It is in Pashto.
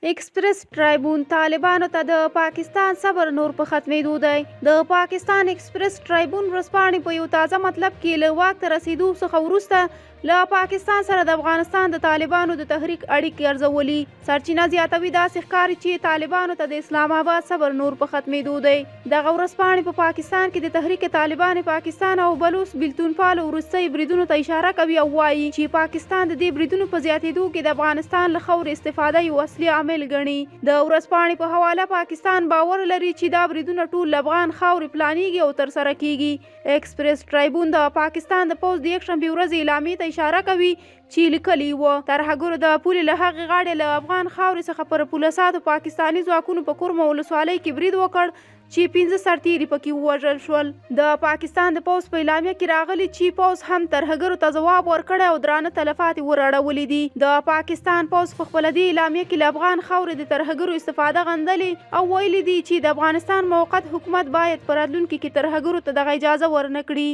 ایکسپریس ټرایبون طالبانو ته د پاکستان صبر نور په ختمېدو دی. د پاکستان ایکسپریس ټرایبون ورځپاڼې په یو تازه مطلب کې له واک ته رسېدو څخه وروسته له پاکستان سره د افغانستان د طالبانو د تحریک اړیکې ارزولي. سرچینه زیاتوي داسې ښکاري چې طالبانو ته د اسلام آباد صبر نور په ختمېدو دی. دغه ورځپاڼې په پاکستان کې د تحریک طالبان پاکستان او بلوچ بېلتونپالو وروستۍ بریدونو ته اشاره کوي او وایي چې پاکستان د دې بریدونو په زیاتېدو کې د افغانستان له خاورې استفاده یو اصلي عامل ګڼي. د ورځپاڼې په حواله پاکستان باور لري چې دا بریدونه ټول له افغان خاورې پلانېږي او ترسره کېږي. ایکسپریس ټرایبون د پاکستان د پوځ د یکشنبې ورځې اعلامیې ته اشاره کوي چې لیکلي وو ترهګرو د پولې له هغې غاړې له افغان خاورې څخه پر پولساتو پاکستاني ځواکونو په کورمه ولسوالۍ کې برید وکړ چې 15 سرتیري پکې ووژل شول. د پاکستان د پوځ په اعلامیه کې راغلي چې پوځ هم ترهګرو ته ځواب ورکړی او درانه تلفات یې ورړولي دي. د پاکستان پوځ په خپله دې اعلامیه کې له افغان خاورې د ترهګرو استفاده غندلې او ویلي دي چې د افغانستان موقت حکومت باید په راتلونکي کې ترهګرو ته دغه اجازه ورنه کړي.